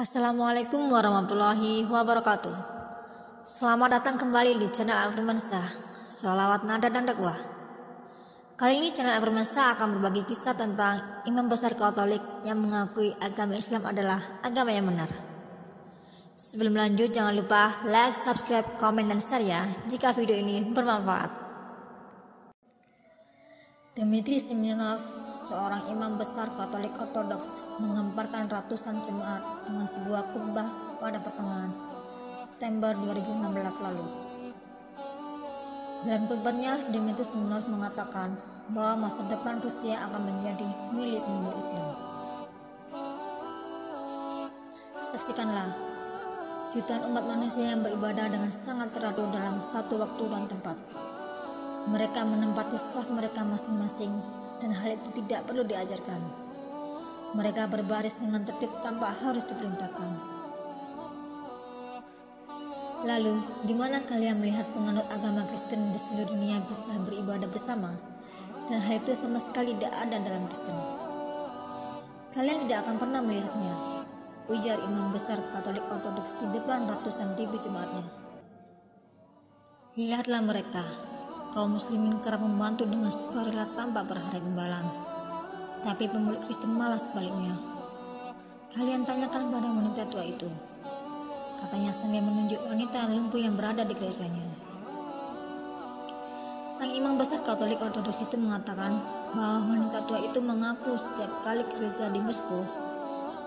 Assalamualaikum warahmatullahi wabarakatuh. Selamat datang kembali di channel Al-Firmansyah, Sholawat Nada dan Dakwah. Kali ini channel Al-Firmansyah akan berbagi kisah tentang imam besar Katolik yang mengakui agama Islam adalah agama yang benar. Sebelum lanjut, jangan lupa like, subscribe, komen, dan share ya jika video ini bermanfaat. Dmitry Simeonov, seorang imam besar Katolik Ortodoks, menggemparkan ratusan jemaat dengan sebuah khutbah pada pertengahan September 2016 lalu. Dalam khutbahnya, Dmitry Simeonov mengatakan bahwa masa depan Rusia akan menjadi milik umat Islam. Saksikanlah jutaan umat manusia yang beribadah dengan sangat teratur dalam satu waktu dan tempat. Mereka menempati shaf mereka masing-masing, dan hal itu tidak perlu diajarkan. Mereka berbaris dengan tertib tanpa harus diperintahkan. Lalu, di mana kalian melihat penganut agama Kristen di seluruh dunia bisa beribadah bersama? Dan hal itu sama sekali tidak ada dalam Kristen. Kalian tidak akan pernah melihatnya, ujar imam besar Katolik Ortodoks di depan ratusan ribu jemaatnya. Lihatlah mereka. Kaum muslimin kerap membantu dengan sukarela tanpa berharap imbalan. Tapi pemeluk Kristen malah sebaliknya. Kalian tanyakan pada wanita tua itu, katanya sambil menunjuk wanita lumpuh yang berada di gerejanya. Sang imam besar Katolik Ortodoks itu mengatakan bahwa wanita tua itu mengaku setiap kali ke gereja di Moskow,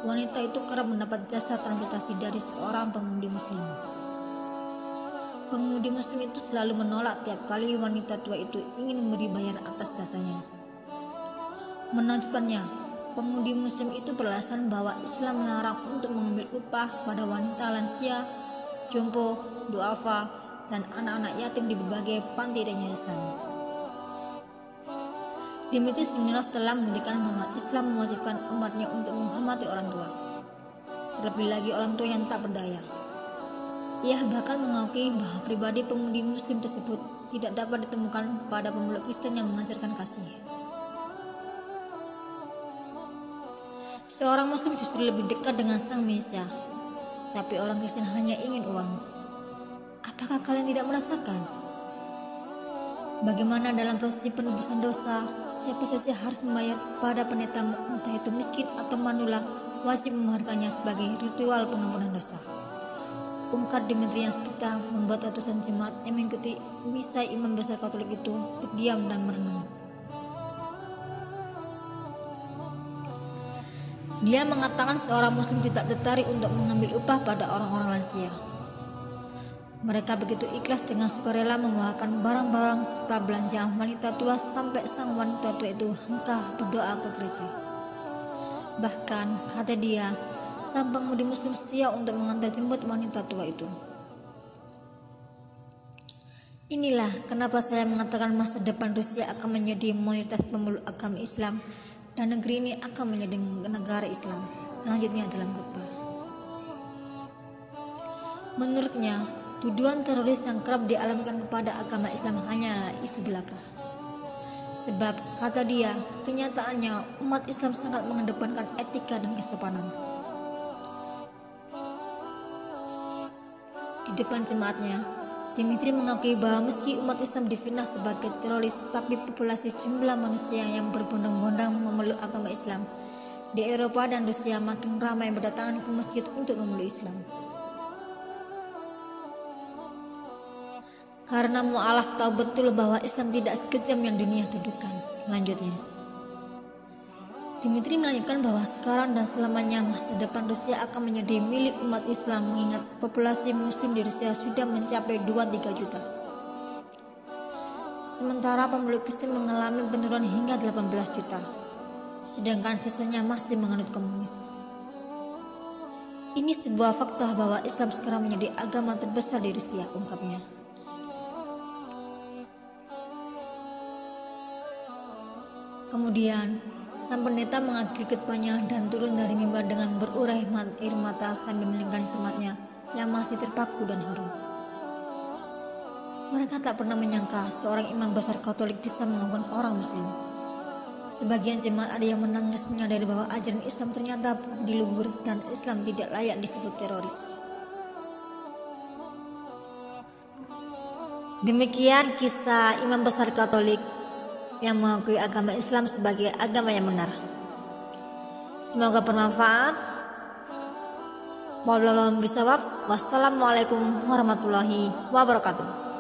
wanita itu kerap mendapat jasa transportasi dari seorang pengemudi muslim. Pengemudi muslim itu selalu menolak tiap kali wanita tua itu ingin memberi bayar atas jasanya. Menakjubkannya, pengemudi muslim itu beralasan bahwa Islam melarang untuk mengambil upah pada wanita lansia, jompo, duafa, dan anak-anak yatim di berbagai panti dan yayasan. Dmitry Simeonov telah membuktikan bahwa Islam mewajibkan umatnya untuk menghormati orang tua, terlebih lagi orang tua yang tak berdaya. Ia bahkan mengakui bahwa pribadi pengemudi muslim tersebut tidak dapat ditemukan pada pemeluk Kristen yang mengajarkan kasih. Seorang muslim justru lebih dekat dengan Sang Mesias, tapi orang Kristen hanya ingin uang. Apakah kalian tidak merasakan? Bagaimana dalam prosesi penebusan dosa, siapa saja harus membayar pada pendeta, entah itu miskin atau manula, wajib menghargainya sebagai ritual pengampunan dosa. Ungkap Dmitry yang sekitar membuat ratusan jemaat yang mengikuti misa imam besar Katolik itu terdiam dan merenung. Dia mengatakan seorang muslim tidak tertarik untuk mengambil upah pada orang-orang lansia. Mereka begitu ikhlas dengan sukarela membawakan barang-barang serta belanjaan wanita tua sampai sang wanita tua itu hengkang berdoa ke gereja. Bahkan, kata dia, sang pengemudi muslim setia untuk mengantar jemput wanita tua itu. Inilah kenapa saya mengatakan masa depan Rusia akan menjadi mayoritas pemeluk agama Islam dan negeri ini akan menjadi negara Islam. Lanjutnya dalam khutbah. Menurutnya, tuduhan teroris yang kerap dialamatkan kepada agama Islam hanyalah isu belaka. Sebab, kata dia, kenyataannya umat Islam sangat mengedepankan etika dan kesopanan. Di depan jemaatnya, Dmitry mengakui bahwa meski umat Islam difitnah sebagai teroris, tapi populasi jumlah manusia yang berbondong-bondong memeluk agama Islam di Eropa dan Rusia makin ramai berdatangan ke masjid untuk memeluk Islam. Karena mu'alaf tahu betul bahwa Islam tidak sekejam yang dunia tuduhkan. Lanjutnya, Dmitry melanjutkan bahwa sekarang dan selamanya masa depan Rusia akan menjadi milik umat Islam mengingat populasi muslim di Rusia sudah mencapai 2-3 juta. Sementara pemeluk Kristen mengalami penurunan hingga 18 juta, sedangkan sisanya masih menganut komunis. Ini sebuah fakta bahwa Islam sekarang menjadi agama terbesar di Rusia, ungkapnya. Kemudian, sang pendeta mengakhiri khutbahnya dan turun dari mimbar dengan berurai air mata sambil meninggalkan jemaatnya yang masih terpaku dan haru. Mereka tak pernah menyangka seorang imam besar Katolik bisa mengagumkan orang muslim. Sebagian jemaat ada yang menangis menyadari bahwa ajaran Islam ternyata budi luhur dan Islam tidak layak disebut teroris. Demikian kisah imam besar Katolik yang mengakui agama Islam sebagai agama yang benar. Semoga bermanfaat. Wassalamualaikum warahmatullahi wabarakatuh.